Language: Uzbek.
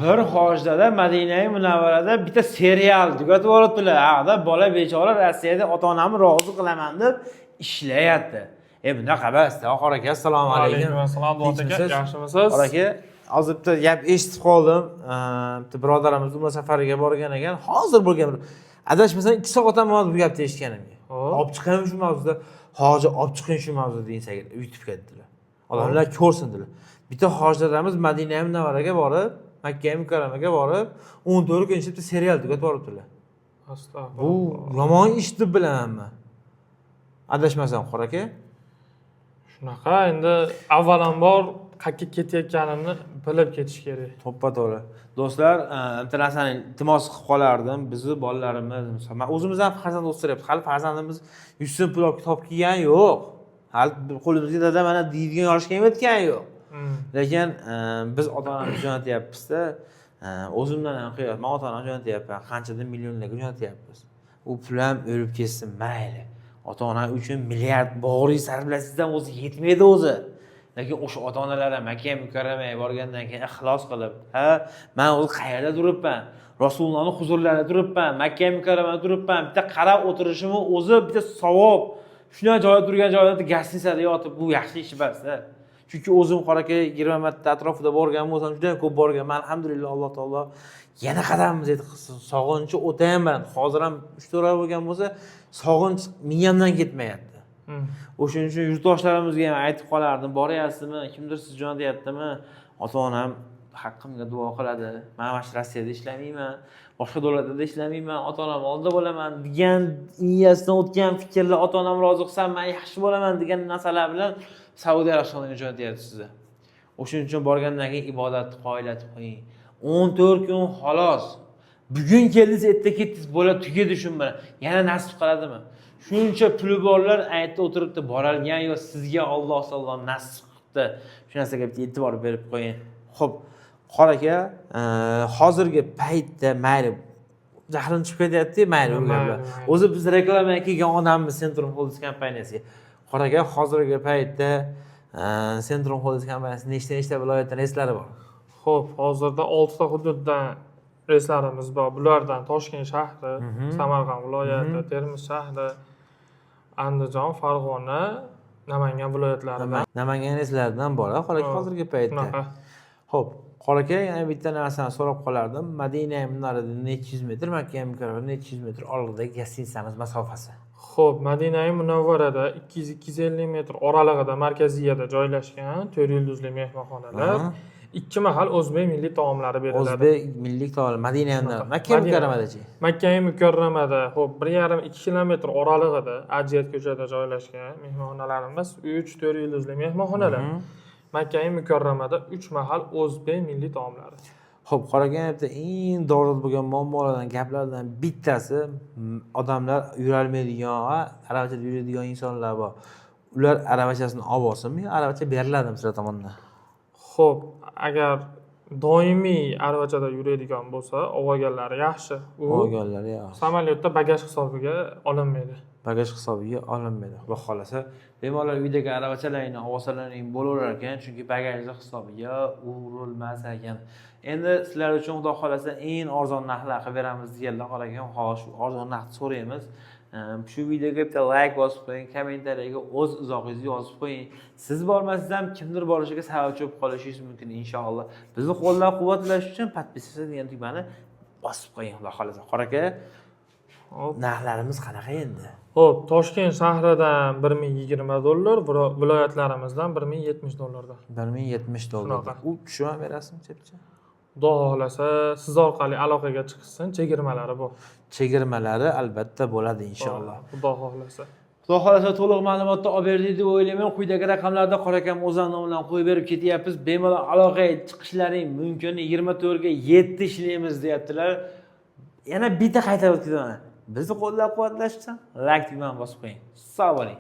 bir hojda Madinai Munavvarada bitta serial tugatib olibdilar. Haqda bola bechora Rossiyada ota-onamni rozi qilaman deb ishlayapti. Bunaqa emas. Oxir aka, assalomu alaykum. Assalom aka, yaxshimisiz? Oxir aka, hozir bitta gap eshitib qoldim. Bitta birodarimiz Umra safariga borgan ekan. Hozir bo'lgan. Adashmasam 2 soatdan oldin bu gapni eshitganimga. Olib chiqing shu mavzuda. Hoji olib chiqing shu mavzuda desak, yutib ketdilar. Odamlar ko'rsindilar. Bitta hojlarimiz Madinai Munavvaraga borib, Makka Mukarramaga borib, 14 kun ichida serial tugatib olibdilar. Astag'firullah. Bu yomon ish deb bilamanmi? Adashmasam, qora aka. Shunaqa, endi avvalambor qayerga ketayotganini bilib ketish kerak. To'ppa-to'g'ri. Do'stlar, bitta narsani iltimos qilib qolardim. Bizni bolalarimiz, men o'zimiz ham farzand o'stiryapmiz. Hali farzandimiz 100 so'm pul olib kitob kiygan yo'q. Hali qo'limizga dada mana deydigan yoshga yetgan yo'q. Lekin biz ota-onamiz jo'natyapmiz-da, o'zimdan ham qilyapman. Men ota-onamni jo'natyapman. Qanchadan millionlarga jo'natyapmiz. U pul ham o'lib ketsin, mayli. Ota-ona uchun milliard bog'ringiz sarflasangizdan o'zi yetmaydi o'zi. Lekin o'sha ota-onalar ham Makka Mukarramaga borgandan keyin ixlos qilib, men o'zi qayerda turibman? Rasulullohning huzurlarida turibman, Makka Mukarramada turibman. Bitta qarab o'tirishimni o'zi bitta savob. Shunday joyda turgan joyda gastitsada yotib, bu yaxshi ish emas-da. Chunki o'zim qoraka 20 marta atrofida borgan bo'lsam, juda ko'p borganman. Alhamdulillah, Alloh taolo yana qadamimiz yetib sog'inchi o'tayman. Hozir ham 3-4 oy bo'lgan bo'lsa, sog'inch miyamdan ketmayapti. O'shuning uchun yurtdoshlarimizga ham aytib qolardim, boryapsizmi, kimdir siz jo'natyaptimi? Ota-onam haqqimga duo qiladi. Men mana shu Rossiyada ishlamayman, boshqa davlatlarda ishlamayman, ota-onam oldida bo'laman degan miyasidan o'tgan fikrlar, ota-onam rozi qilsam men yaxshi bo'laman degan narsalar bilan Saudiya Arabistoniga jo'natyapti sizni. O'shuning uchun borgandan keyin ibodatni qoyillatib qo'ying. 14 kun xolos. Bugun keldingiz, erta ketdingiz, bola tugadi shu bilan. Yana nasib qiladimi? Shuncha puli borlar aytda o'tiribdi, boralgan yo sizga Alloh taolo nasib qildi. Shu narsaga bitta e'tibor berib qo'ying. Xo'p, qora aka, hozirgi paytda mayli jahlim chiqib ketyapti, mayli ularga. O'zi biz reklamaga kelgan odammiz Centrum Holdings kompaniyasiga. Qora aka, hozirgi paytda Centrum Holdings kompaniyasi nechta viloyatdan reyslari bor? Xo'p, hozirda 6 ta hududdan reyslarimiz bor. Bulardan Toshkent shahri, Samarqand viloyati, Termiz shahri, Andijon, Farg'ona, Namangan viloyatlaridan. Namangan reyslaridan bor, qora aka, hozirgi paytda. Xo'p, qora aka, yana bitta narsani so'rab qolardim. Madinai Munavvarada necha yuz metr, Makka Mukarramada necha yuz metr oralig'idagi gastitsamiz masofasi? Xo'p, Madinai Munavvarada 200-250 metr oralig'ida markaziyada joylashgan 4 yulduzli mehmonxonalar. 2 mahal o'zbek milliy taomlari beriladi. O'zbek milliy taomlari Madinai Munavvara, Makka Mukarramadachi? Makka Mukarramada, xo'p, 1,5-2 kilometr oralig'ida Ajiyat ko'chada joylashgan mehmonxonalarimiz 3-4 yulduzli mehmonxonalar. Makka Mukarramada 3 mahal o'zbek milliy taomlari. Xo'p, qora aka, bitta eng dolzarb bo'lgan muammolardan, gaplardan bittasi odamlar yurolmaydigan va aravachada yuradigan insonlar bor. Ular aravachasini olib olsinmi, aravacha beriladimi sizlar tomonidan? Xo'p, agar doimiy aravachada yuradigan bo'lsa, olganlari yaxshi. Olganlari yaxshi. Samolyotda bagaj hisobiga olinmaydi. Bagaj hisobiga olinmaydi. Xudo xolasa, bemalol uydagi aravachalarni olsalaring bo'laverar ekan, chunki bagajlar hisobiga urilmas ekan. Endi sizlar uchun xudo xolasa eng arzon narxlar qilib beramiz deganlar qora ekan. Xo'sh, arzon narxni so'raymiz. Shu videoga bitta like bosib qo'ying, kommentariyaga o'z izohingizni yozib qo'ying. Siz bormasiz ham kimdir borishiga sababchi bo'lib qolishingiz mumkin inshaalloh. Bizni qo'llab-quvvatlash uchun podpisatsiya degan tugmani bosib qo'ying, xudo xolasa. Qora aka, narxlarimiz qanaqa endi? Xo'p, Toshkent shahridan $1020, viloyatlarimizdan $1070. $1070. U tushunib berasizmi, chepcha? Xudo xolasa, siz orqali aloqaga chiqsin, chegirmalari bor. Chegirmalari albatta bo'ladi inshaalloh. Xudo xolasa. Xudo xolasa to'liq ma'lumotni olib berdik deb o'ylayman. Quyidagi raqamlarda qora akam o'zini nomidan qo'yib berib ketyapmiz. Bemalol aloqaga chiqishlaring mumkin. 24 ga 7 ishlaymiz deyaptilar. Yana bitta qaytarib o'tkazaman. Bizni qo'llab-quvvatlash uchun like tugmani bosib qo'ying. Sog' bo'ling.